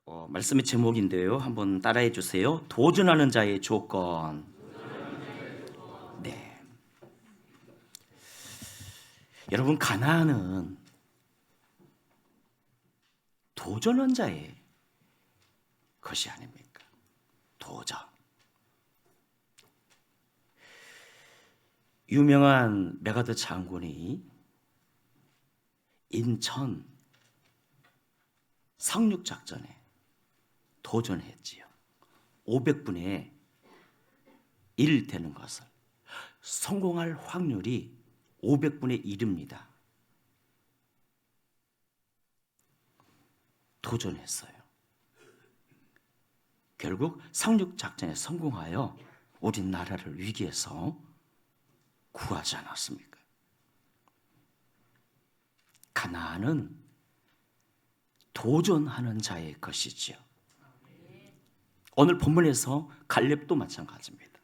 말씀의 제목인데요. 한번 따라해 주세요. 도전하는 자의 조건. 네. 여러분, 가나안은 도전한 자의 것이 아닙니까? 도전. 유명한 메가더 장군이 인천 상륙작전에 도전했지요. 500분의 1 되는 것을 성공할 확률이 500분의 1입니다. 도전했어요. 결국 상륙작전에 성공하여 우리나라를 위기에서 구하지 않았습니까? 가나안은 도전하는 자의 것이지요. 오늘 본문에서 갈렙도 마찬가지입니다.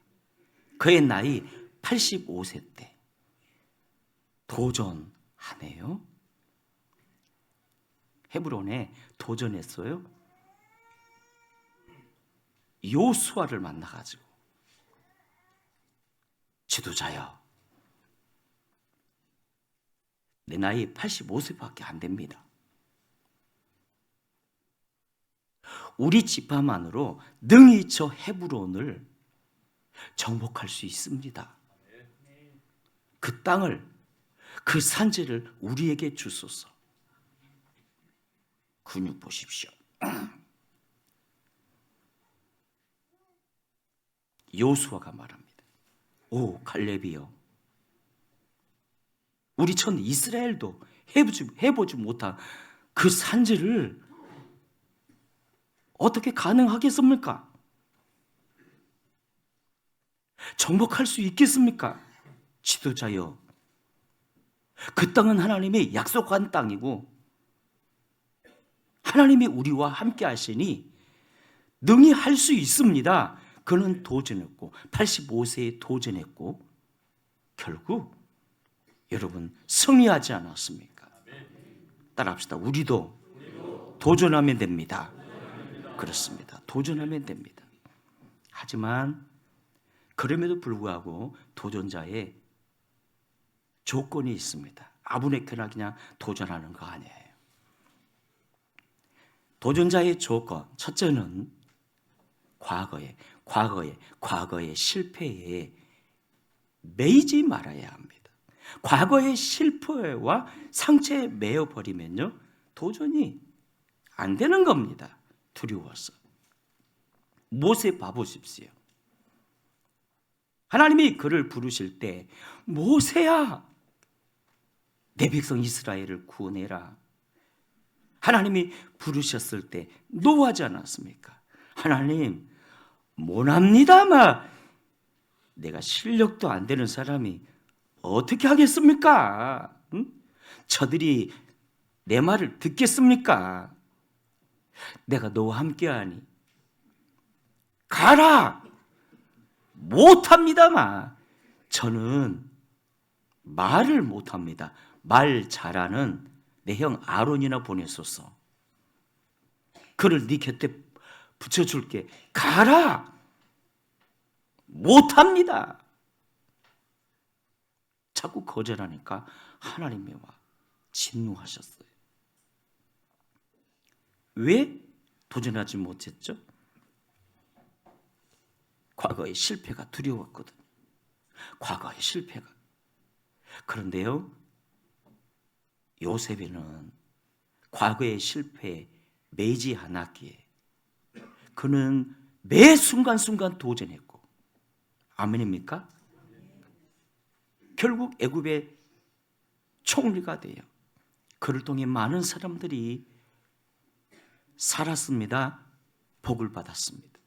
그의 나이 85세 때 도전하네요. 헤브론에 도전했어요. 요수아를 만나가지고 지도자여, 내 나이 85세밖에 안 됩니다. 우리 지파만으로 능히 저 헤브론을 정복할 수 있습니다. 그 땅을, 그 산지를 우리에게 주소서. 근육 보십시오. 요수아가 말합니다. 오 갈렙이여, 우리 전 이스라엘도 해보지 못한 그 산지를 어떻게 가능하겠습니까? 정복할 수 있겠습니까? 지도자여, 그 땅은 하나님의 약속한 땅이고 하나님이 우리와 함께 하시니 능히 할 수 있습니다. 그는 도전했고 85세에 도전했고 결국 여러분 승리하지 않았습니까? 따라합시다. 우리도 도전하면 됩니다. 그렇습니다. 도전하면 됩니다. 하지만 그럼에도 불구하고 도전자의 조건이 있습니다. 아무렇게나 그냥 도전하는 거 아니에요. 도전자의 조건, 첫째는 과거의 실패에 매이지 말아야 합니다. 과거의 실패와 상처에 매여 버리면요, 도전이 안 되는 겁니다. 두려워서. 모세 봐보십시오. 하나님이 그를 부르실 때 모세야, 내 백성 이스라엘을 구원해라. 하나님이 부르셨을 때 노하지 않았습니까? 하나님, 못합니다만 내가 실력도 안 되는 사람이 어떻게 하겠습니까? 응? 저들이 내 말을 듣겠습니까? 내가 너와 함께하니 가라. 못합니다만 저는 말을 못합니다. 말 잘하는 내 형 아론이나 보내소서. 그를 네 곁에 붙여줄게. 가라. 못합니다. 자꾸 거절하니까 하나님이 와 진노하셨어요. 왜 도전하지 못했죠? 과거의 실패가 두려웠거든요. 과거의 실패가. 그런데요, 요셉이는 과거의 실패에 매이지 않았기에 그는 매 순간순간 도전했고, 아멘입니까? 결국 애굽의 총리가 되어 그를 통해 많은 사람들이 살았습니다. 복을 받았습니다.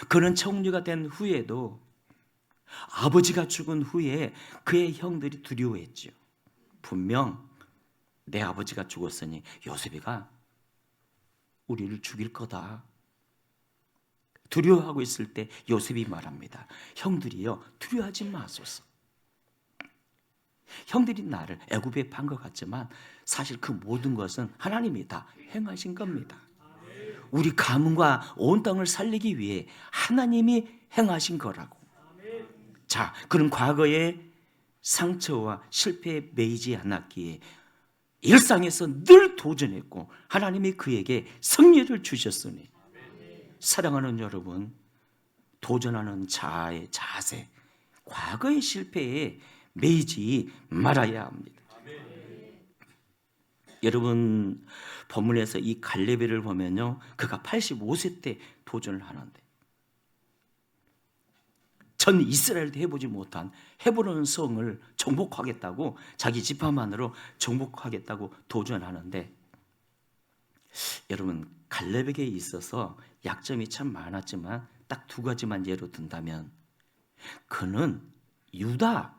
그는 총리가 된 후에도, 아버지가 죽은 후에 그의 형들이 두려워했죠. 분명 내 아버지가 죽었으니 요셉이가 우리를 죽일 거다. 두려워하고 있을 때 요셉이 말합니다. 형들이여, 두려워하지 마소서. 형들이 나를 애굽에 판 것 같지만 사실 그 모든 것은 하나님이 다 행하신 겁니다. 우리 가문과 온 땅을 살리기 위해 하나님이 행하신 거라고. 자, 그런 과거의 상처와 실패에 매이지 않았기에 일상에서 늘 도전했고 하나님이 그에게 승리를 주셨으니, 사랑하는 여러분, 도전하는 자의 자세, 과거의 실패에 매이지 말아야 합니다. 여러분, 본문에서 이 갈렙을 보면요, 그가 85세 때 도전을 하는데 전 이스라엘도 해보지 못한 헤브론 성을 정복하겠다고, 자기 지파만으로 정복하겠다고 도전하는데, 여러분, 갈렙에게 있어서 약점이 참 많았지만 딱 두 가지만 예로 든다면, 그는 유다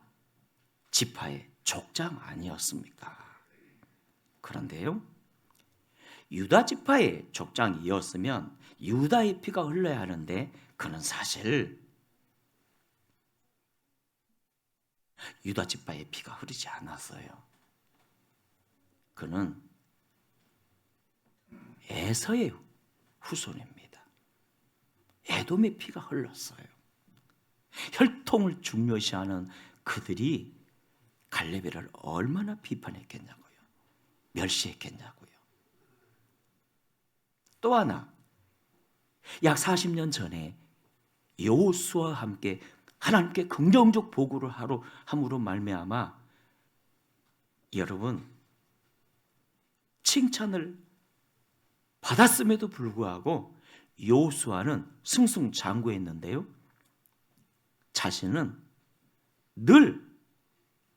지파의 족장 아니었습니까? 그런데요, 유다 지파의 족장이었으면 유다의 피가 흘러야 하는데 그는 사실 유다 지파의 피가 흐르지 않았어요. 그는 에서의 후손입니다. 에돔의 피가 흘렀어요. 혈통을 중요시하는 그들이 갈렙을 얼마나 비판했겠냐고요. 멸시했겠냐고요. 또 하나, 약 40년 전에 여호수아와 함께 하나님께 긍정적 보고를 함으로 말미암아 여러분, 칭찬을 받았음에도 불구하고 여호수아는 승승장구했는데요, 자신은 늘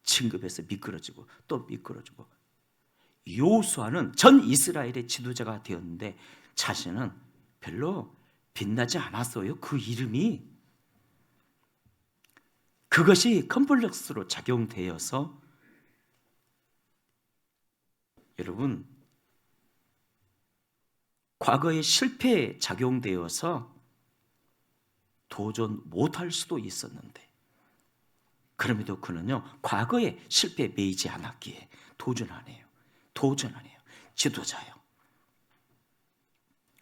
진급해서 미끄러지고 또 미끄러지고, 여호수아는 전 이스라엘의 지도자가 되었는데 자신은 별로 빛나지 않았어요. 그 이름이. 그것이 컴플렉스로 작용되어서 여러분, 과거의 실패에 작용되어서 도전 못할 수도 있었는데, 그럼에도 그는요, 과거의 실패에 매이지 않았기에 도전하네요. 지도자요.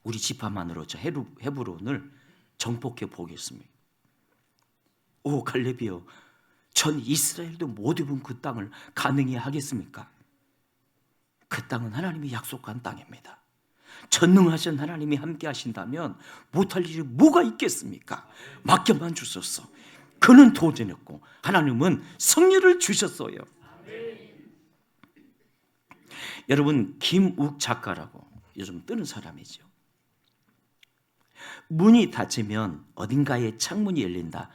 우리 지파만으로 저 헤브론을 정복해 보겠습니다. 오 갈렙이여, 전 이스라엘도 못 입은 그 땅을 가능히 하겠습니까? 그 땅은 하나님이 약속한 땅입니다. 전능하신 하나님이 함께 하신다면 못할 일이 뭐가 있겠습니까? 맡겨만 주셨어. 그는 도전했고 하나님은 승리를 주셨어요. 여러분, 김욱 작가라고 요즘 뜨는 사람이죠. 문이 닫히면 어딘가에 창문이 열린다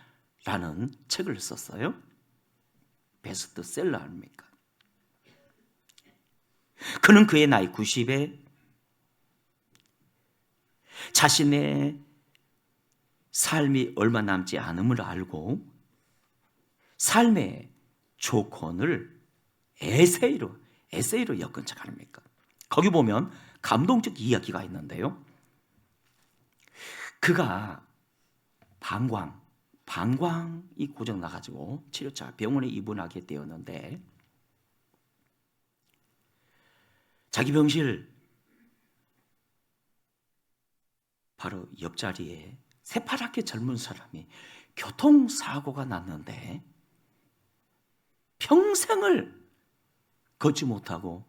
라는 책을 썼어요. 베스트셀러 아닙니까? 그는 그의 나이 90에 자신의 삶이 얼마 남지 않음을 알고 삶의 조건을 에세이로 엮은 책 아닙니까? 거기 보면 감동적 이야기가 있는데요, 그가 방광이 고장 나가지고 치료차 병원에 입원하게 되었는데, 자기 병실 바로 옆자리에 새파랗게 젊은 사람이 교통사고가 났는데 평생을 걷지 못하고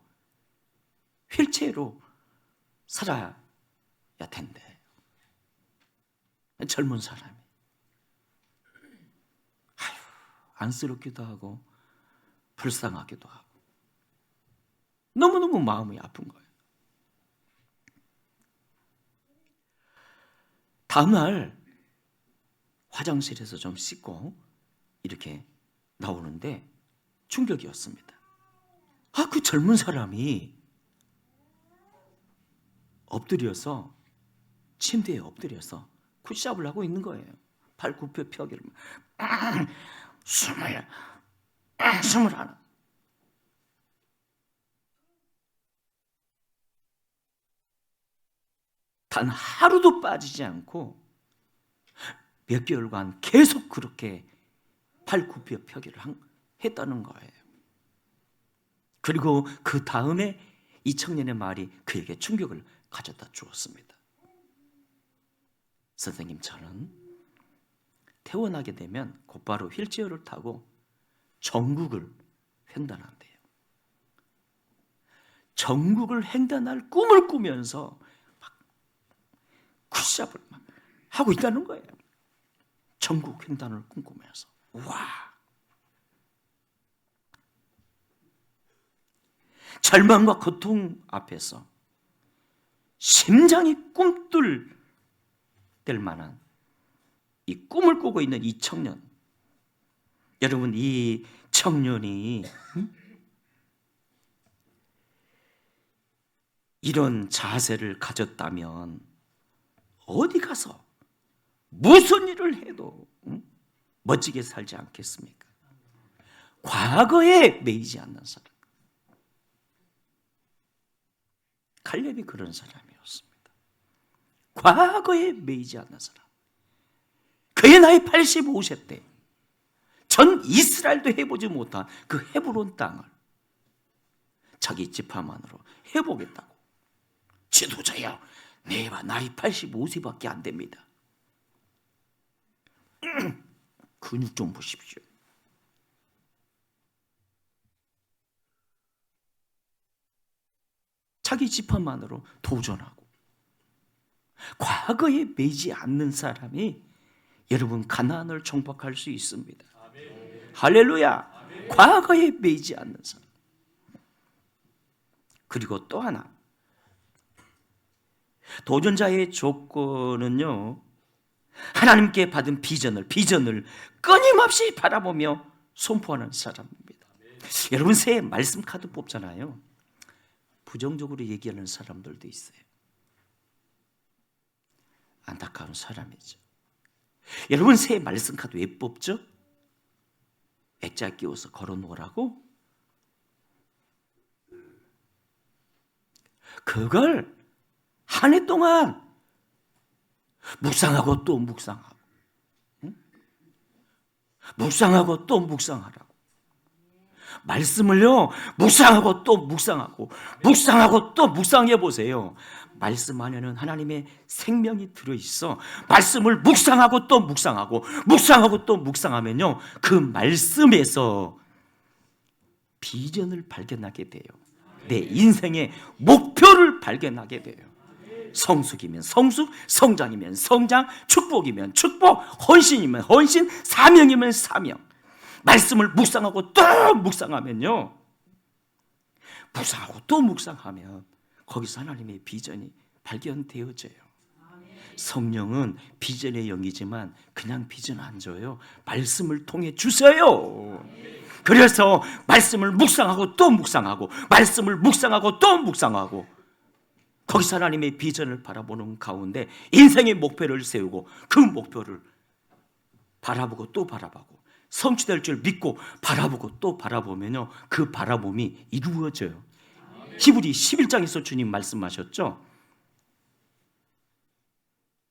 휠체어로 살아야 된대. 젊은 사람이. 아유, 안쓰럽기도 하고 불쌍하기도 하고 너무너무 마음이 아픈 거예요. 다음날 화장실에서 좀 씻고 이렇게 나오는데 충격이었습니다. 그 젊은 사람이 침대에 엎드려서 푸시업을 하고 있는 거예요. 발 굽혀 펴기를. 21. 단 하루도 빠지지 않고 몇 개월간 계속 그렇게 발 굽혀 펴기를 했다는 거예요. 그리고 그 다음에 이 청년의 말이 그에게 충격을 가져다 주었습니다. 선생님, 저는 태어나게 되면 곧바로 휠체어를 타고 전국을 횡단한대요. 전국을 횡단할 꿈을 꾸면서 막 굿잡을 막 하고 있다는 거예요. 전국 횡단을 꿈꾸면서. 와! 절망과 고통 앞에서 심장이 꿈틀 될 만한 이 꿈을 꾸고 있는 이 청년. 여러분, 이 청년이 이런 자세를 가졌다면 어디 가서 무슨 일을 해도 멋지게 살지 않겠습니까? 과거에 매이지 않는 사람. 칼렙이 그런 사람이었습니다. 과거에 매이지 않는 사람. 그의 나이 85세 때 전 이스라엘도 해보지 못한 그 헤브론 땅을 자기 지파만으로 해보겠다고. 지도자야, 내가 나이 85세밖에 안 됩니다. 근육 좀 보십시오. 자기 지파만으로 도전하고. 과거에 매이지 않는 사람이 여러분 가나안을 정복할 수 있습니다. 아멘. 할렐루야. 아멘. 과거에 매이지 않는 사람. 그리고 또 하나, 도전자의 조건은요, 하나님께 받은 비전을 끊임없이 바라보며 선포하는 사람입니다. 아멘. 여러분, 새해 말씀 카드 뽑잖아요. 부정적으로 얘기하는 사람들도 있어요. 안타까운 사람이죠. 여러분, 새해 말씀 카드 왜 뽑죠? 액자 끼워서 걸어놓으라고? 그걸 한 해 동안 묵상하고 또 묵상하고, 묵상하고 또 묵상하라고. 말씀을요, 묵상하고 또 묵상하고, 묵상하고 또 묵상해 보세요. 말씀 안에는 하나님의 생명이 들어있어. 말씀을 묵상하고 또 묵상하고, 묵상하고 또 묵상하면요, 그 말씀에서 비전을 발견하게 돼요. 내 인생의 목표를 발견하게 돼요. 성숙이면 성숙, 성장이면 성장, 축복이면 축복, 헌신이면 헌신, 사명이면 사명. 말씀을 묵상하고 또 묵상하면요, 묵상하고 또 묵상하면 거기서 하나님의 비전이 발견되어져요. 성령은 비전의 영이지만 그냥 비전 안 줘요. 말씀을 통해 주세요. 그래서 말씀을 묵상하고 또 묵상하고, 말씀을 묵상하고 또 묵상하고, 거기서 하나님의 비전을 바라보는 가운데 인생의 목표를 세우고, 그 목표를 바라보고 또 바라보고, 성취될 줄 믿고 바라보고 또 바라보면요, 그 바라봄이 이루어져요. 히브리 11장에서 주님 말씀하셨죠.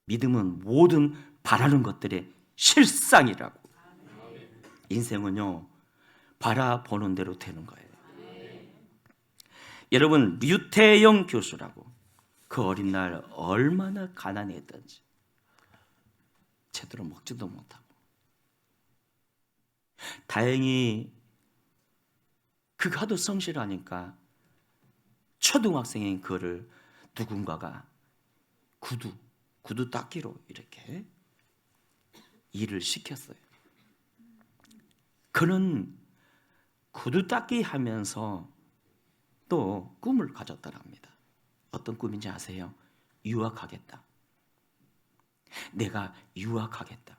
믿음은 모든 바라는 것들의 실상이라고. 인생은요, 바라보는 대로 되는 거예요. 여러분, 류태영 교수라고, 그 어린 날 얼마나 가난했던지, 제대로 먹지도 못하고, 다행히 그가 하도 성실하니까 초등학생인 그를 누군가가 구두 닦기로 이렇게 일을 시켰어요. 그는 구두 닦기 하면서 또 꿈을 가졌다랍니다. 어떤 꿈인지 아세요? 유학하겠다. 내가 유학하겠다.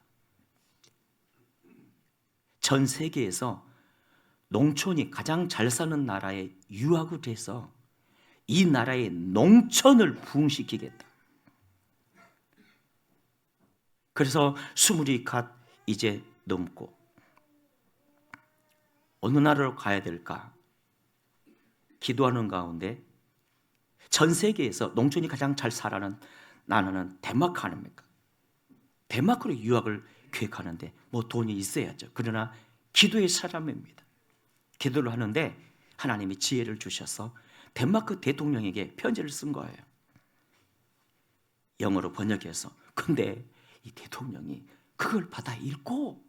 전 세계에서 농촌이 가장 잘 사는 나라에 유학을 해서 이 나라의 농촌을 부흥시키겠다. 그래서 20이 갓 이제 넘고 어느 나라로 가야 될까 기도하는 가운데 전 세계에서 농촌이 가장 잘 살아가는 나라는 덴마크 아닙니까? 덴마크로 유학을 계획하는데 뭐 돈이 있어야죠. 그러나 기도의 사람입니다. 기도를 하는데 하나님이 지혜를 주셔서 덴마크 대통령에게 편지를 쓴 거예요. 영어로 번역해서. 근데 이 대통령이 그걸 받아 읽고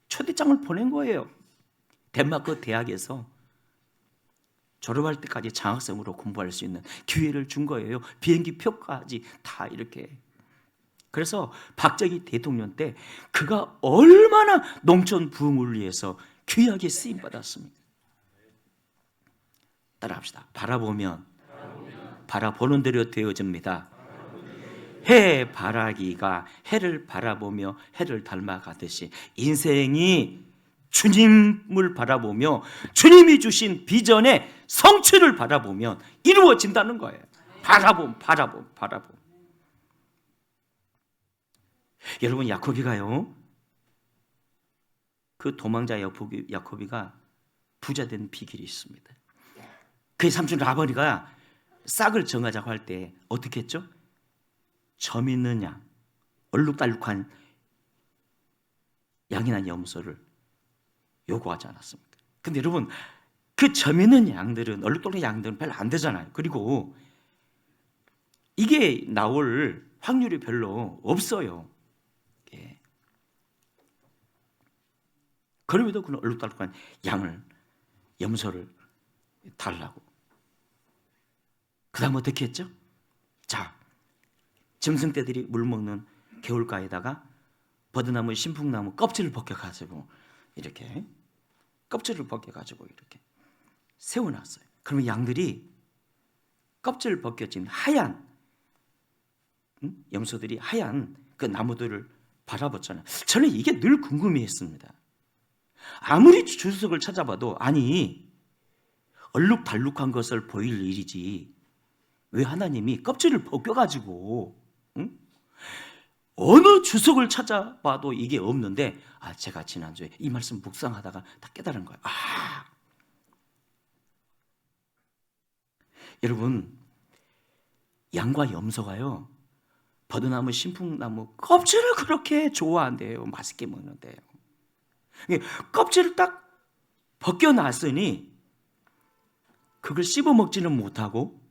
초대장을 보낸 거예요. 덴마크 대학에서 졸업할 때까지 장학생으로 공부할 수 있는 기회를 준 거예요. 비행기 표까지 다 이렇게. 그래서 박정희 대통령 때 그가 얼마나 농촌 부흥을 위해서 귀하게 쓰임 받았습니까? 따라합시다. 바라보면 바라보는 대로 되어집니다. 해 바라기가 해를 바라보며 해를 닮아가듯이 인생이 주님을 바라보며 주님이 주신 비전의 성취를 바라보면 이루어진다는 거예요. 바라봄. 여러분, 야코비가요, 그 도망자 야코비가 부자 된 비결이 있습니다. 그의 삼촌 라반이가 싹을 정하자고 할 때 어떻게 했죠? 점 있는 양, 얼룩달룩한 양이나 염소를 요구하지 않았습니까? 근데 여러분, 그 점 있는 양들은, 얼룩달룩한 양들은 별로 안 되잖아요. 그리고 이게 나올 확률이 별로 없어요. 예. 그럼에도 그는 얼룩달룩한 양을, 염소를 달라고. 그 다음 어떻게 했죠? 자, 짐승떼들이 물 먹는 개울가에다가 버드나무, 신풍나무 껍질을 벗겨가지고 이렇게 껍질을 벗겨가지고 이렇게 세워놨어요. 그러면 양들이 껍질 벗겨진 하얀, 염소들이 하얀 그 나무들을 바라봤잖아요. 저는 이게 늘 궁금해했습니다. 아무리 주석을 찾아봐도 아니 얼룩달룩한 것을 보일 일이지 왜 하나님이 껍질을 벗겨가지고 어느 주석을 찾아봐도 이게 없는데, 제가 지난주에 이 말씀 묵상하다가 다 깨달은 거예요. 여러분, 양과 염소가요 버드나무, 신풍나무 껍질을 그렇게 좋아한대요. 맛있게 먹는데요. 껍질을 딱 벗겨놨으니 그걸 씹어 먹지는 못하고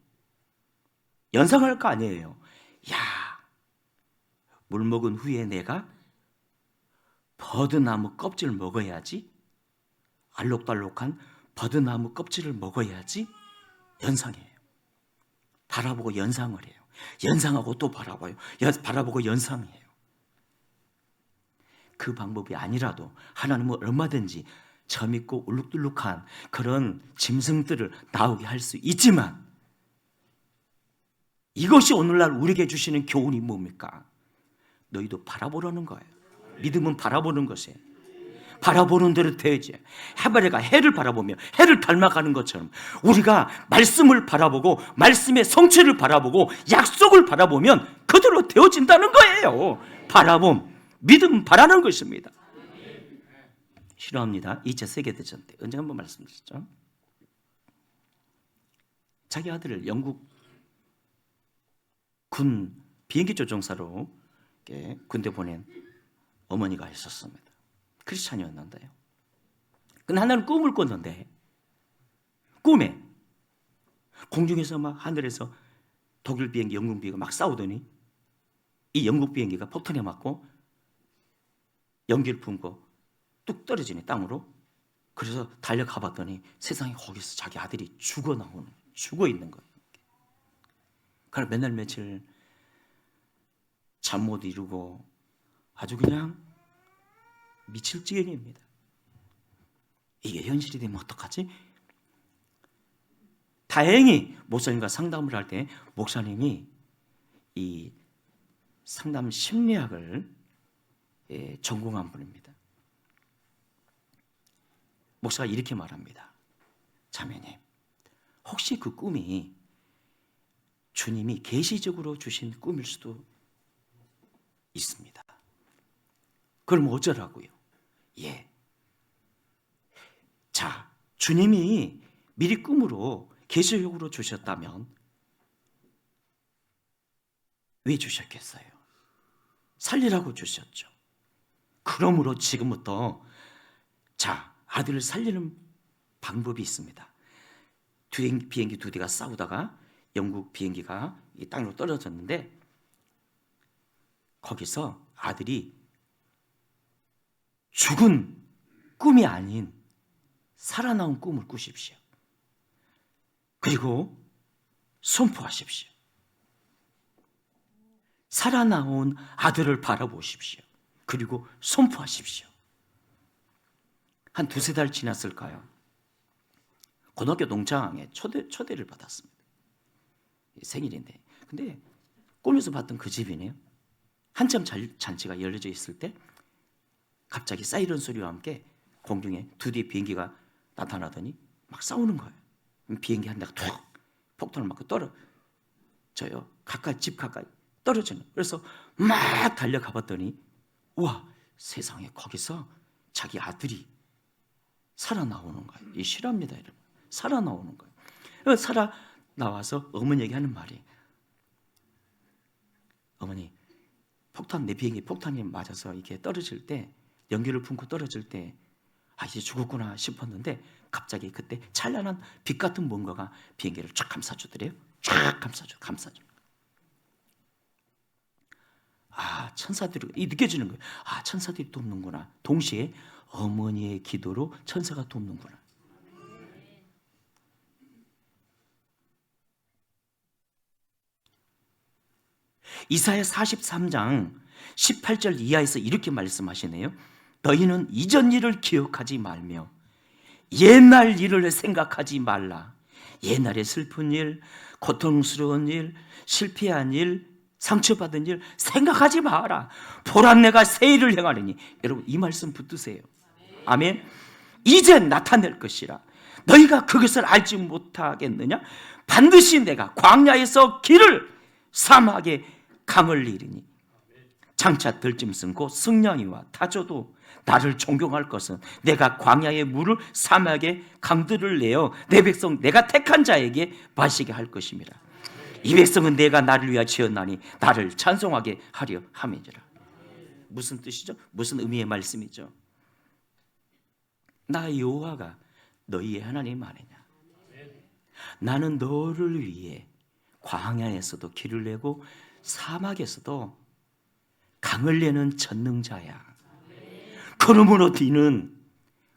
연상할 거 아니에요. 야, 물 먹은 후에 내가 버드나무 껍질을 먹어야지, 알록달록한 버드나무 껍질을 먹어야지 연상해요. 바라보고 연상을 해요. 연상하고 또 바라봐요. 바라보고 연상해요. 그 방법이 아니라도 하나님은 얼마든지 점 있고 울룩들룩한 그런 짐승들을 나오게 할 수 있지만, 이것이 오늘날 우리에게 주시는 교훈이 뭡니까? 너희도 바라보라는 거예요. 믿음은 바라보는 것이에요. 바라보는 대로 되지. 해바리가 해를 바라보며 해를 닮아가는 것처럼 우리가 말씀을 바라보고 말씀의 성취를 바라보고 약속을 바라보면 그대로 되어진다는 거예요. 바라봄, 믿음 바라는 것입니다. 싫어합니다. 2차 세계대전 때 언제 한번 말씀드렸죠. 자기 아들을 영국 군 비행기 조종사로 군대 보낸 어머니가 있었습니다. 크리스찬이었는데요. 근데 하나는 꿈을 꿨는데 꿈에 공중에서 막 하늘에서 독일 비행기, 영국 비행기가 막 싸우더니 이 영국 비행기가 폭탄에 맞고 연기를 품고 뚝 떨어지네, 땅으로. 그래서 달려가 봤더니 세상에 거기서 자기 아들이 죽어 있는 거예요. 그래서 맨날 며칠 잠 못 이루고 아주 그냥 미칠 지경입니다. 이게 현실이 되면 어떡하지? 다행히 목사님과 상담을 할 때 목사님이 이 상담 심리학을 전공한 분입니다. 목사가 이렇게 말합니다. 자매님, 혹시 그 꿈이 주님이 계시적으로 주신 꿈일 수도 있습니다. 그럼 어쩌라고요? 예. 자, 주님이 미리 꿈으로 계시적으로 주셨다면 왜 주셨겠어요? 살리라고 주셨죠. 그러므로 지금부터 자, 아들을 살리는 방법이 있습니다. 비행기 두 대가 싸우다가 영국 비행기가 이 땅으로 떨어졌는데 거기서 아들이 죽은 꿈이 아닌 살아나온 꿈을 꾸십시오. 그리고 선포하십시오. 살아나온 아들을 바라보십시오. 그리고 선포하십시오. 한 두세 달 지났을까요? 고등학교 농장에 초대를 받았습니다. 생일인데. 근데 꿈에서 봤던 그 집이네요. 한참 잔치가 열려져 있을 때 갑자기 사이렌 소리와 함께 공중에 두 대의 비행기가 나타나더니 막 싸우는 거예요. 비행기 한 대가 툭 폭탄을 맞고 떨어져요. 집 가까이 떨어지는. 그래서 막 달려가 봤더니 우와, 세상에, 거기서 자기 아들이 살아나오는 거예요. 이 실화입니다, 여러분. 살아나오는 거예요. 살아나와서 어머니에게 하는 말이, 어머니, 내 비행기 폭탄이 맞아서 이렇게 떨어질 때, 연기를 품고 떨어질 때 이제 죽었구나 싶었는데 갑자기 그때 찬란한 빛 같은 뭔가가 비행기를 쫙 감싸주더래요. 쫙 감싸줘. 천사들이 느껴지는 거예요. 천사들이 돕는구나. 동시에 어머니의 기도로 천사가 돕는구나. 이사야 43장 18절 이하에서 이렇게 말씀하시네요. 너희는 이전 일을 기억하지 말며 옛날 일을 생각하지 말라. 옛날의 슬픈 일, 고통스러운 일, 실패한 일, 상처받은 일 생각하지 마라. 보라, 내가 새 일을 행하리니. 여러분, 이 말씀 붙드세요. 아멘. 이제 나타낼 것이라. 너희가 그것을 알지 못하겠느냐? 반드시 내가 광야에서 길을, 사막에 강을 이르니 장차 들짐승 곧 승냥이와 타조도 나를 존경할 것은 내가 광야의 물을, 사막의 강들을 내어 내 백성 내가 택한 자에게 마시게 할 것입니다. 이 백성은 내가 나를 위하여 지었나니 나를 찬송하게 하려 함이니라. 무슨 뜻이죠? 무슨 의미의 말씀이죠? 나 여호와가 너희의 하나님 아니냐? 나는 너를 위해 광야에서도 길을 내고 사막에서도 강을 내는 전능자야. 그러므로 너희는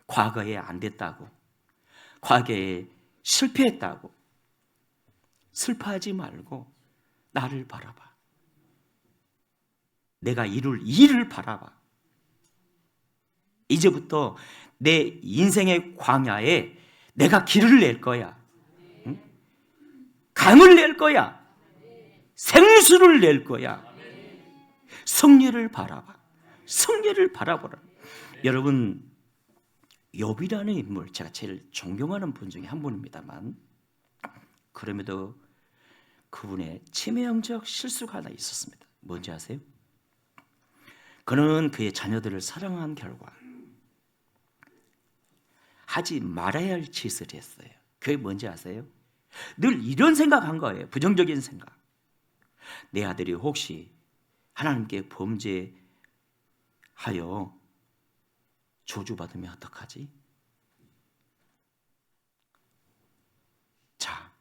과거에 안 됐다고, 과거에 실패했다고 슬퍼하지 말고 나를 바라봐. 내가 이룰 일을 바라봐. 이제부터 내 인생의 광야에 내가 길을 낼 거야. 응? 강을 낼 거야. 생수를 낼 거야. 승리를 바라봐. 승리를 바라보라. 여러분, 욥이라는 인물, 제가 제일 존경하는 분 중에 한 분입니다만, 그럼에도 그분의 치명적 실수가 하나 있었습니다. 뭔지 아세요? 그는 그의 자녀들을 사랑한 결과 하지 말아야 할 짓을 했어요. 그게 뭔지 아세요? 늘 이런 생각한 거예요. 부정적인 생각. 내 아들이 혹시 하나님께 범죄하여 저주받으면 어떡하지? 자,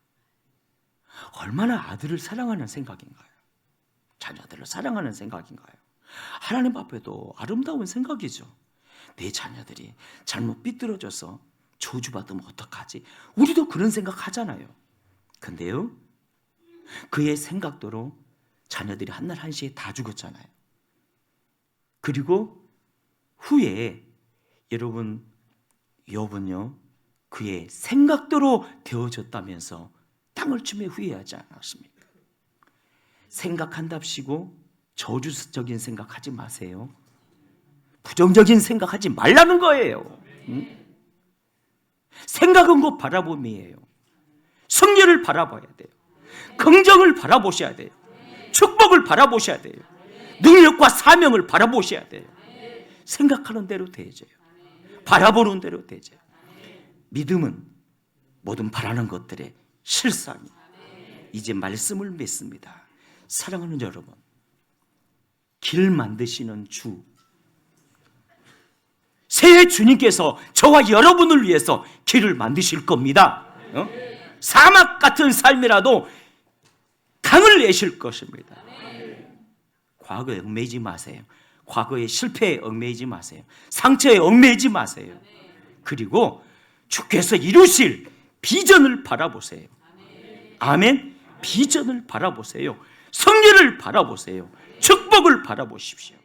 얼마나 아들을 사랑하는 생각인가요? 자녀들을 사랑하는 생각인가요? 하나님 앞에도 아름다운 생각이죠. 내 자녀들이 잘못 삐뚤어져서 저주받으면 어떡하지? 우리도 그런 생각 하잖아요. 근데요, 그의 생각대로 자녀들이 한날 한시에 다 죽었잖아요. 그리고 후에 여러분, 욥은요 그의 생각대로 되어졌다면서 땅을 치며 후회하지 않았습니까? 생각한답시고 저주적인 생각하지 마세요. 부정적인 생각하지 말라는 거예요. 응? 생각은 곧 바라봄이에요. 승리를 바라봐야 돼요. 긍정을 바라보셔야 돼요. 축복을 바라보셔야 돼요. 능력과 사명을 바라보셔야 돼요. 생각하는 대로 되져요. 바라보는 대로 되져요. 믿음은 모든 바라는 것들의 실상이. 이제 말씀을 맺습니다. 사랑하는 여러분, 길 만드시는 주, 새해 주님께서 저와 여러분을 위해서 길을 만드실 겁니다. 사막 같은 삶이라도 강을 내실 것입니다. 과거에 얽매이지 마세요. 과거의 실패에 얽매이지 마세요. 상처에 얽매이지 마세요. 그리고 주께서 이루실 비전을 바라보세요. 아멘. 비전을 바라보세요. 성리를 바라보세요. 축복을 바라보십시오.